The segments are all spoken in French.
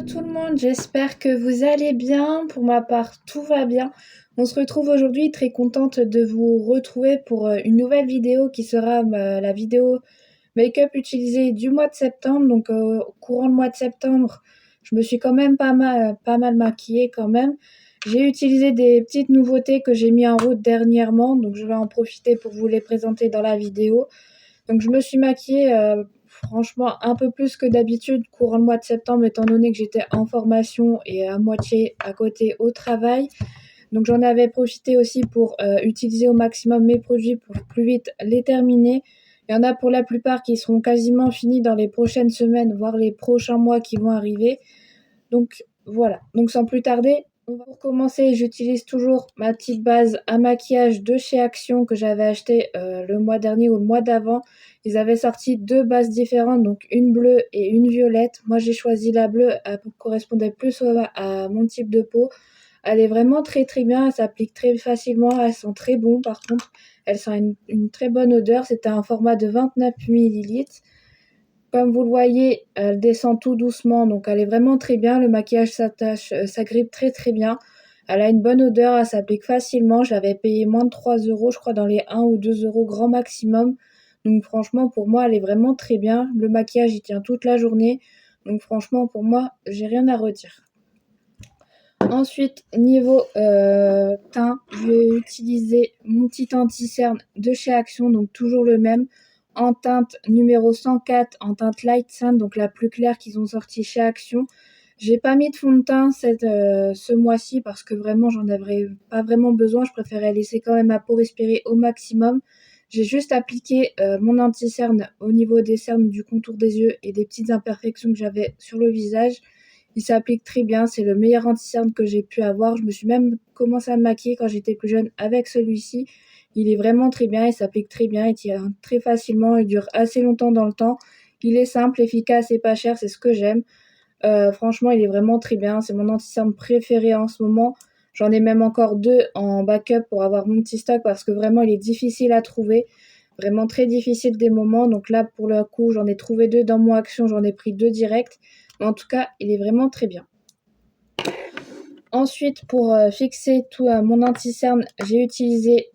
Tout le monde, j'espère que vous allez bien. Pour ma part, tout va bien. On se retrouve aujourd'hui, très contente de vous retrouver pour une nouvelle vidéo qui sera la vidéo make-up utilisée du mois de septembre. Donc au courant le mois de septembre, je me suis quand même pas mal maquillée quand même. J'ai utilisé des petites nouveautés que j'ai mis en route dernièrement, donc je vais en profiter pour vous les présenter dans la vidéo. Donc je me suis maquillée franchement un peu plus que d'habitude courant le mois de septembre, étant donné que j'étais en formation et à moitié à côté au travail. Donc j'en avais profité aussi pour utiliser au maximum mes produits pour plus vite les terminer. Il y en a pour la plupart qui seront quasiment finis dans les prochaines semaines, voire les prochains mois qui vont arriver. Donc voilà, donc sans plus tarder, pour commencer, j'utilise toujours ma petite base à maquillage de chez Action que j'avais acheté le mois dernier ou le mois d'avant. Ils avaient sorti deux bases différentes, donc une bleue et une violette. Moi, j'ai choisi la bleue, elle correspondait plus à mon type de peau. Elle est vraiment très très bien, elle s'applique très facilement, elle sent très bon par contre. Elle sent une très bonne odeur, c'était un format de 29 millilitres. Comme vous le voyez, elle descend tout doucement, donc elle est vraiment très bien. Le maquillage s'attache, s'agrippe très très bien. Elle a une bonne odeur, elle s'applique facilement. Je l'avais payé moins de 3 euros, je crois dans les 1 ou 2 euros grand maximum. Donc franchement, pour moi, elle est vraiment très bien. Le maquillage, il tient toute la journée. Donc franchement, pour moi, j'ai rien à redire. Ensuite, niveau teint, je vais utiliser mon petit anti-cerne de chez Action, donc toujours le même, en teinte numéro 104, en teinte Light Sand, donc la plus claire qu'ils ont sorti chez Action. J'ai pas mis de fond de teint ce mois-ci parce que vraiment j'en avais pas vraiment besoin, je préférais laisser quand même ma peau respirer au maximum. J'ai juste appliqué mon anti-cerne au niveau des cernes, du contour des yeux et des petites imperfections que j'avais sur le visage. Il s'applique très bien, c'est le meilleur anti-cerne que j'ai pu avoir. Je me suis même commencé à me maquiller quand j'étais plus jeune avec celui-ci. Il est vraiment très bien, il s'applique très bien, il tient très facilement, il dure assez longtemps dans le temps. Il est simple, efficace et pas cher, c'est ce que j'aime. Franchement, il est vraiment très bien, c'est mon anti-cerne préféré en ce moment. J'en ai même encore deux en backup pour avoir mon petit stock parce que vraiment il est difficile à trouver. Vraiment très difficile des moments. Donc là, pour le coup, j'en ai trouvé deux dans mon Action, j'en ai pris deux directs. Mais en tout cas, il est vraiment très bien. Ensuite, pour fixer tout mon anti-cerne, j'ai utilisé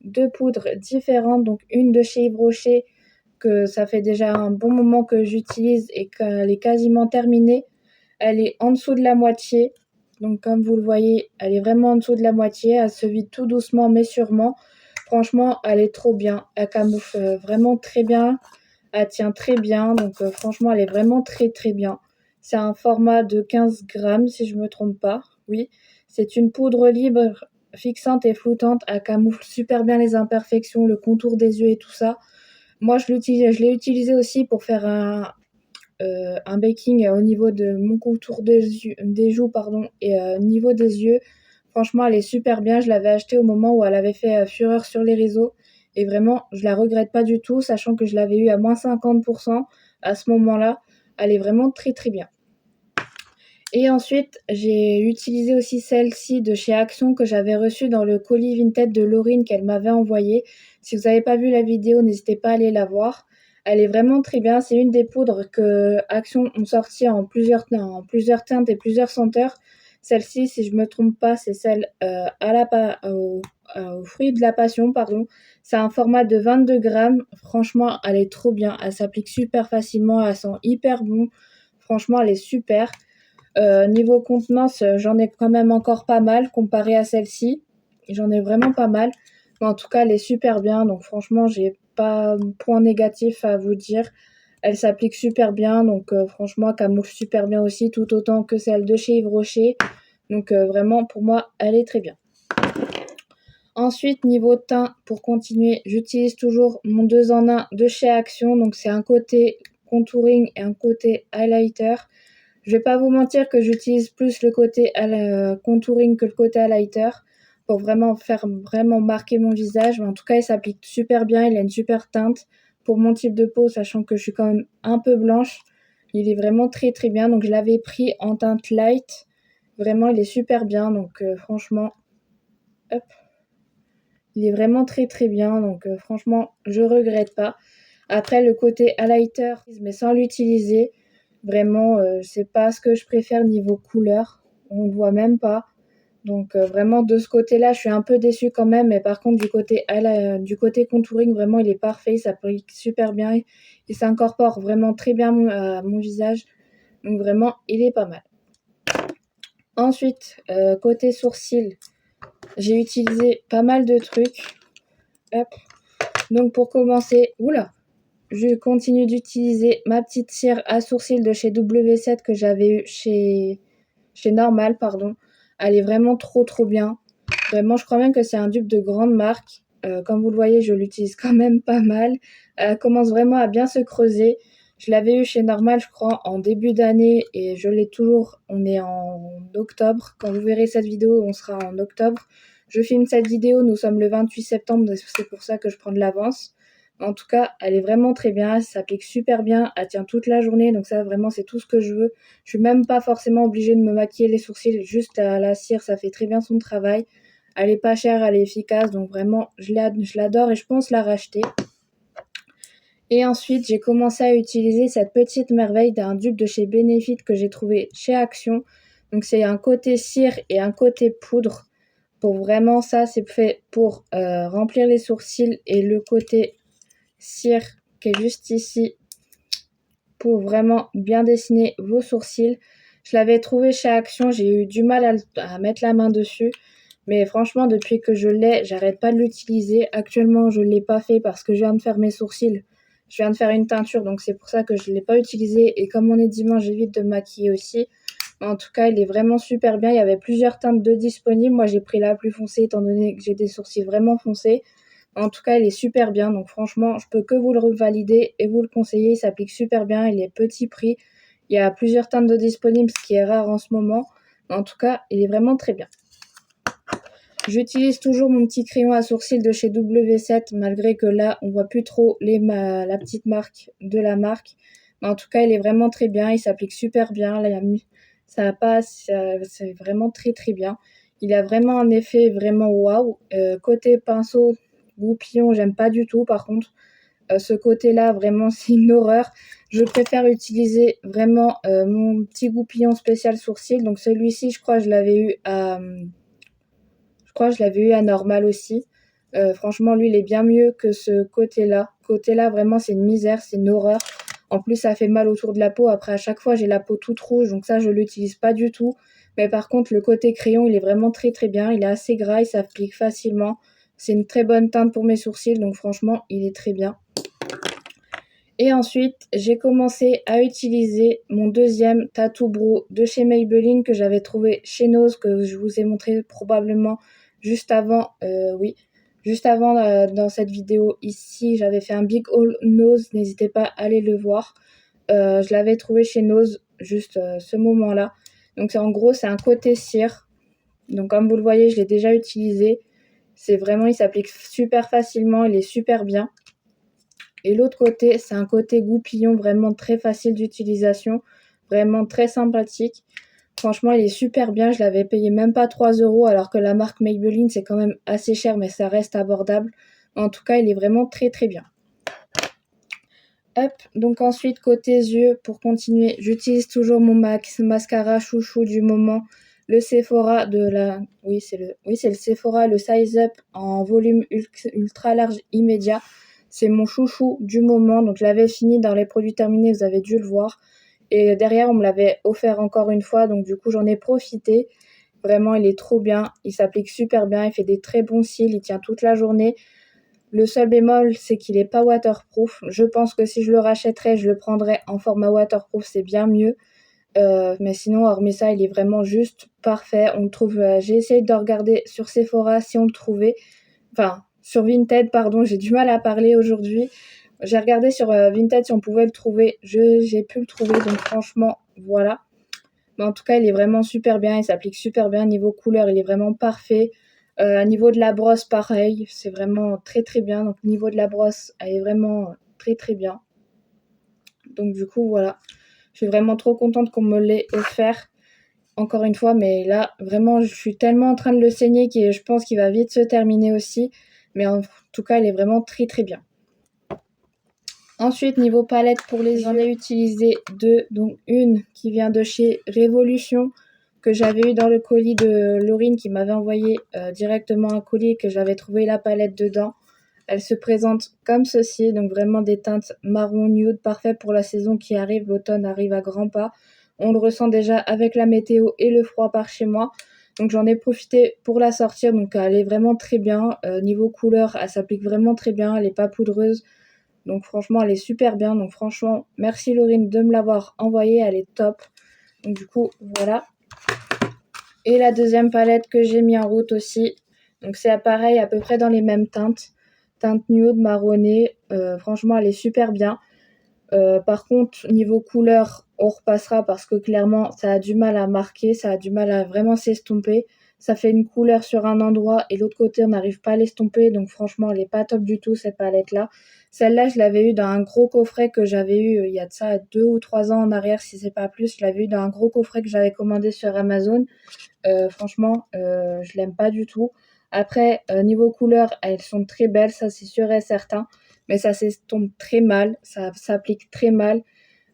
deux poudres différentes. Donc une de chez Yves Rocher, que ça fait déjà un bon moment que j'utilise et qu'elle est quasiment terminée. Elle est en dessous de la moitié. Donc comme vous le voyez, elle est vraiment en dessous de la moitié. Elle se vide tout doucement mais sûrement. Franchement, elle est trop bien. Elle camoufle vraiment très bien. Elle tient très bien. Donc franchement, elle est vraiment très très bien. C'est un format de 15 grammes si je ne me trompe pas. Oui, c'est une poudre libre, fixante et floutante. Elle camoufle super bien les imperfections, le contour des yeux et tout ça. Moi, je l'ai utilisé aussi pour faire un baking au niveau de mon contour des joues pardon, et au niveau des yeux. Franchement, elle est super bien. Je l'avais achetée au moment où elle avait fait fureur sur les réseaux. Et vraiment, je la regrette pas du tout, sachant que je l'avais eu à moins 50% à ce moment-là. Elle est vraiment très très bien. Et ensuite, j'ai utilisé aussi celle-ci de chez Action que j'avais reçue dans le colis Vinted de Laurine qu'elle m'avait envoyé. Si vous n'avez pas vu la vidéo, n'hésitez pas à aller la voir. Elle est vraiment très bien. C'est une des poudres que Action ont sorti en plusieurs teintes et plusieurs senteurs. Celle-ci, si je ne me trompe pas, c'est celle au fruit de la passion, pardon. C'est un format de 22 grammes. Franchement, elle est trop bien. Elle s'applique super facilement. Elle sent hyper bon. Franchement, elle est super. Niveau contenance, j'en ai quand même encore pas mal comparé à celle-ci. J'en ai vraiment pas mal. Mais en tout cas, elle est super bien. Donc franchement, j'ai pas de point négatif à vous dire. Elle s'applique super bien. Donc franchement, elle camoufle super bien aussi, tout autant que celle de chez Yves Rocher. Donc vraiment, pour moi, elle est très bien. Ensuite, niveau teint, pour continuer, j'utilise toujours mon 2 en 1 de chez Action. Donc c'est un côté contouring et un côté highlighter. Je vais pas vous mentir que j'utilise plus le côté contouring que le côté highlighter pour vraiment faire vraiment marquer mon visage. Mais en tout cas, il s'applique super bien. Il a une super teinte pour mon type de peau, sachant que je suis quand même un peu blanche. Il est vraiment très très bien. Donc je l'avais pris en teinte light. Vraiment, il est super bien. Donc franchement, hop, il est vraiment très très bien. Donc franchement, je regrette pas. Après, le côté highlighter, mais sans l'utiliser. Vraiment, c'est pas ce que je préfère niveau couleur, on le voit même pas. Donc vraiment de ce côté-là, je suis un peu déçue quand même, mais par contre du côté contouring, vraiment il est parfait, il s'applique super bien, il s'incorpore vraiment très bien à mon visage. Donc vraiment, il est pas mal. Ensuite, côté sourcils, j'ai utilisé pas mal de trucs. Hop. Donc pour commencer, je continue d'utiliser ma petite cire à sourcils de chez W7 que j'avais eu chez Normal, pardon. Elle est vraiment trop bien. Vraiment, je crois même que c'est un dupe de grande marque. Comme vous le voyez, je l'utilise quand même pas mal. Elle commence vraiment à bien se creuser. Je l'avais eu chez Normal, je crois, en début d'année et je l'ai toujours. On est en octobre. Quand vous verrez cette vidéo, on sera en octobre. Je filme cette vidéo, nous sommes le 28 septembre, c'est pour ça que je prends de l'avance. En tout cas, elle est vraiment très bien, elle s'applique super bien, elle tient toute la journée, donc ça vraiment c'est tout ce que je veux. Je suis même pas forcément obligée de me maquiller les sourcils, juste à la cire, ça fait très bien son travail. Elle est pas chère, elle est efficace, donc vraiment je l'adore et je pense la racheter. Et ensuite, j'ai commencé à utiliser cette petite merveille d'un dupe de chez Benefit que j'ai trouvé chez Action. Donc c'est un côté cire et un côté poudre. Pour vraiment ça, c'est fait pour remplir les sourcils et le côté cire qui est juste ici pour vraiment bien dessiner vos sourcils. Je l'avais trouvé chez Action, j'ai eu du mal à mettre la main dessus. Mais franchement, depuis que je l'ai, j'arrête pas de l'utiliser. Actuellement, je ne l'ai pas fait parce que je viens de faire mes sourcils. Je viens de faire une teinture, donc c'est pour ça que je ne l'ai pas utilisé. Et comme on est dimanche, j'évite de me maquiller aussi. Mais en tout cas, il est vraiment super bien. Il y avait plusieurs teintes de disponibles. Moi, j'ai pris la plus foncée étant donné que j'ai des sourcils vraiment foncés. En tout cas, il est super bien. Donc franchement, je peux que vous le revalider et vous le conseiller. Il s'applique super bien. Il est petit prix. Il y a plusieurs teintes de disponibles, ce qui est rare en ce moment. Mais en tout cas, il est vraiment très bien. J'utilise toujours mon petit crayon à sourcils de chez W7, malgré que là, on voit plus trop la petite marque de la marque. Mais en tout cas, il est vraiment très bien. Il s'applique super bien. Là, ça passe. C'est vraiment très bien. Il a vraiment un effet vraiment waouh. Côté pinceau, goupillon, j'aime pas du tout. Par contre, ce côté-là, vraiment, c'est une horreur. Je préfère utiliser vraiment mon petit goupillon spécial sourcil. Donc celui-ci, je crois, je l'avais eu à Normal aussi. Franchement, lui, il est bien mieux que ce côté-là. Côté-là, vraiment, c'est une misère, c'est une horreur. En plus, ça fait mal autour de la peau. Après, à chaque fois, j'ai la peau toute rouge, donc ça, je l'utilise pas du tout. Mais par contre, le côté crayon, il est vraiment très bien. Il est assez gras, il s'applique facilement. C'est une très bonne teinte pour mes sourcils, donc franchement, il est très bien. Et ensuite, j'ai commencé à utiliser mon deuxième Tattoo Brow de chez Maybelline que j'avais trouvé chez Nose, que je vous ai montré probablement juste avant, dans cette vidéo ici. J'avais fait un Big Haul Nose, n'hésitez pas à aller le voir. Je l'avais trouvé chez Nose juste ce moment-là. Donc en gros, c'est un côté cire. Donc comme vous le voyez, je l'ai déjà utilisé. Il s'applique super facilement, il est super bien. Et l'autre côté, c'est un côté goupillon vraiment très facile d'utilisation, vraiment très sympathique. Franchement, il est super bien. Je l'avais payé même pas 3 € alors que la marque Maybelline, c'est quand même assez cher, mais ça reste abordable. En tout cas, il est vraiment très bien. Hop, donc ensuite, côté yeux, pour continuer, j'utilise toujours mon mascara chouchou du moment, le Sephora c'est le Sephora, le Size Up en volume ultra large immédiat. C'est mon chouchou du moment, donc je l'avais fini dans les produits terminés, vous avez dû le voir. Et derrière, on me l'avait offert encore une fois, donc du coup, j'en ai profité. Vraiment, il est trop bien, il s'applique super bien, il fait des très bons cils, il tient toute la journée. Le seul bémol, c'est qu'il n'est pas waterproof. Je pense que si je le rachèterais, je le prendrais en format waterproof, c'est bien mieux. Mais sinon, hormis ça, il est vraiment juste parfait. On le trouve. J'ai essayé de regarder sur Sephora si on le trouvait. Enfin, sur Vinted, pardon, j'ai du mal à parler aujourd'hui. J'ai regardé sur Vinted si on pouvait le trouver. J'ai pu le trouver, donc franchement, voilà. Mais en tout cas, il est vraiment super bien. Il s'applique super bien. Niveau couleur, il est vraiment parfait. À niveau de la brosse, pareil. C'est vraiment très bien. Donc, niveau de la brosse, elle est vraiment très bien. Donc, du coup, voilà. Je suis vraiment trop contente qu'on me l'ait offert. Encore une fois, mais là, vraiment, je suis tellement en train de le saigner que je pense qu'il va vite se terminer aussi. Mais en tout cas, il est vraiment très bien. Ensuite, niveau palette pour les yeux, j'en ai utilisé 2, donc une qui vient de chez Révolution, que j'avais eu dans le colis de Laurine qui m'avait envoyé directement un colis et que j'avais trouvé la palette dedans. Elle se présente comme ceci, donc vraiment des teintes marron nude, parfait pour la saison qui arrive, l'automne arrive à grands pas. On le ressent déjà avec la météo et le froid par chez moi. Donc j'en ai profité pour la sortir, donc elle est vraiment très bien. Niveau couleur, elle s'applique vraiment très bien, elle n'est pas poudreuse. Donc franchement, elle est super bien. Donc franchement, merci Laurine de me l'avoir envoyée, elle est top. Donc du coup, voilà. Et la deuxième palette que j'ai mis en route aussi. Donc c'est pareil, à peu près dans les mêmes teintes. Teinte nude, marronnée. Franchement, elle est super bien. Par contre, niveau couleur, on repassera parce que clairement, ça a du mal à marquer, ça a du mal à vraiment s'estomper. Ça fait une couleur sur un endroit et l'autre côté, on n'arrive pas à l'estomper. Donc franchement, elle n'est pas top du tout, cette palette-là. Celle-là, je l'avais eu dans un gros coffret que j'avais eu il y a de ça 2 ou 3 ans en arrière, si c'est pas plus. Je l'avais eu dans un gros coffret que j'avais commandé sur Amazon. Franchement, je l'aime pas du tout. Après, niveau couleur, elles sont très belles, ça c'est sûr et certain. Mais ça s'estompe très mal, ça s'applique très mal.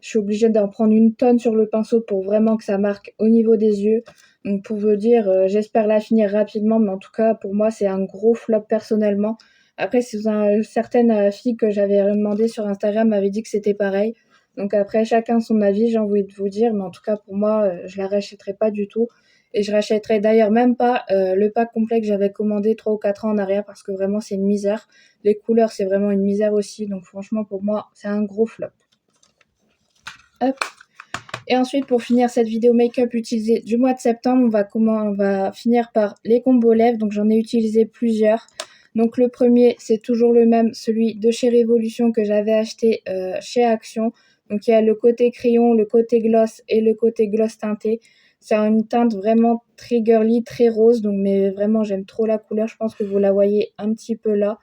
Je suis obligée d'en prendre une tonne sur le pinceau pour vraiment que ça marque au niveau des yeux. Donc pour vous dire, j'espère la finir rapidement, mais en tout cas pour moi c'est un gros flop personnellement. Après, certaines filles que j'avais demandé sur Instagram m'avaient dit que c'était pareil. Donc après, chacun son avis, j'ai envie de vous dire, mais en tout cas pour moi, je la rachèterai pas du tout. Et je rachèterai d'ailleurs même pas le pack complet que j'avais commandé 3 ou 4 ans en arrière parce que vraiment c'est une misère. Les couleurs, c'est vraiment une misère aussi. Donc franchement, pour moi, c'est un gros flop. Hop. Et ensuite, pour finir cette vidéo make-up utilisée du mois de septembre, on va finir par les combos lèvres. Donc j'en ai utilisé plusieurs. Donc le premier, c'est toujours le même, celui de chez Révolution que j'avais acheté chez Action. Donc il y a le côté crayon, le côté gloss et le côté gloss teinté. C'est une teinte vraiment très girly, très rose. Donc mais vraiment, j'aime trop la couleur. Je pense que vous la voyez un petit peu là.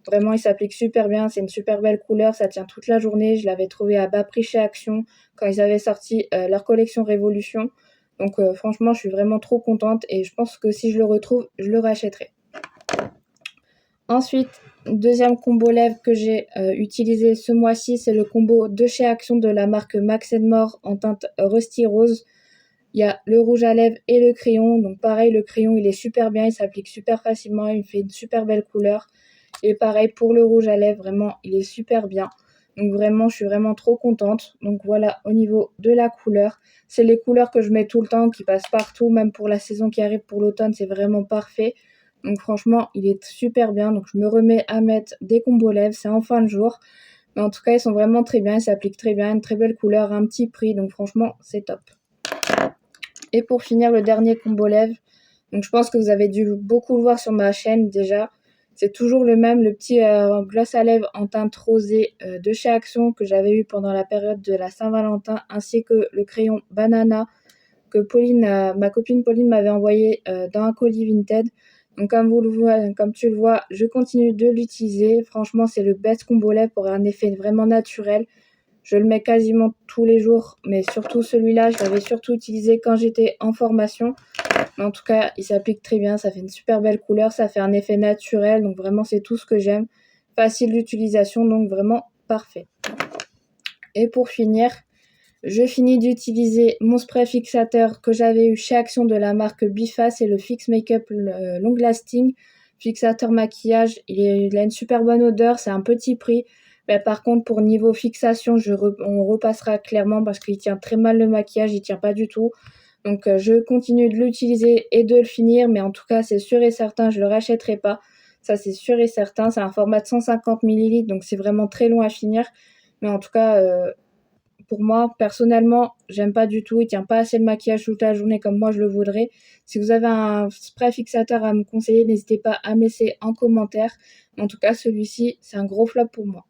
Vraiment, il s'applique super bien. C'est une super belle couleur. Ça tient toute la journée. Je l'avais trouvé à bas prix chez Action quand ils avaient sorti leur collection Révolution. Donc franchement, je suis vraiment trop contente et je pense que si je le retrouve, je le rachèterai. Ensuite, deuxième combo lèvres que j'ai utilisé ce mois-ci, c'est le combo de chez Action de la marque Max More en teinte Rusty Rose. Il y a le rouge à lèvres et le crayon. Donc pareil, le crayon, il est super bien, il s'applique super facilement, il fait une super belle couleur. Et pareil pour le rouge à lèvres, vraiment, il est super bien. Donc vraiment, je suis vraiment trop contente. Donc voilà, au niveau de la couleur, c'est les couleurs que je mets tout le temps, qui passent partout, même pour la saison qui arrive pour l'automne, c'est vraiment parfait. Donc franchement, il est super bien. Donc je me remets à mettre des combos lèvres, c'est en fin de jour. Mais en tout cas, ils sont vraiment très bien, ils s'appliquent très bien, une très belle couleur, un petit prix. Donc franchement, c'est top. Et pour finir, le dernier combo lèvres. Donc je pense que vous avez dû beaucoup le voir sur ma chaîne déjà. C'est toujours le même, le petit gloss à lèvres en teinte rosée de chez Action que j'avais eu pendant la période de la Saint-Valentin, ainsi que le crayon Banana que ma copine Pauline m'avait envoyé dans un colis Vinted. Donc comme tu le vois, je continue de l'utiliser. Franchement, c'est le best combo lèvres pour un effet vraiment naturel. Je le mets quasiment tous les jours, mais surtout celui-là, je l'avais surtout utilisé quand j'étais en formation. Mais en tout cas, il s'applique très bien, ça fait une super belle couleur, ça fait un effet naturel, donc vraiment c'est tout ce que j'aime. Facile d'utilisation, donc vraiment parfait. Et pour finir, je finis d'utiliser mon spray fixateur que j'avais eu chez Action de la marque Bifa, c'est le Fix Makeup Long Lasting. Fixateur maquillage, il a une super bonne odeur, c'est un petit prix. Mais par contre, pour niveau fixation, on repassera clairement parce qu'il tient très mal le maquillage, il tient pas du tout. Donc je continue de l'utiliser et de le finir, mais en tout cas, c'est sûr et certain, je le rachèterai pas. Ça, c'est sûr et certain. C'est un format de 150 ml, donc c'est vraiment très long à finir. Mais en tout cas, pour moi, personnellement, j'aime pas du tout. Il tient pas assez le maquillage toute la journée comme moi je le voudrais. Si vous avez un spray fixateur à me conseiller, n'hésitez pas à me laisser en commentaire. En tout cas, celui-ci, c'est un gros flop pour moi.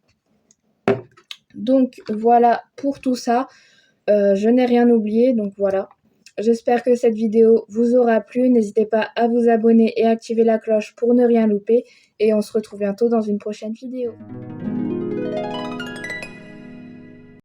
Donc voilà pour tout ça. Je n'ai rien oublié, donc voilà. J'espère que cette vidéo vous aura plu. N'hésitez pas à vous abonner et activer la cloche pour ne rien louper. Et on se retrouve bientôt dans une prochaine vidéo.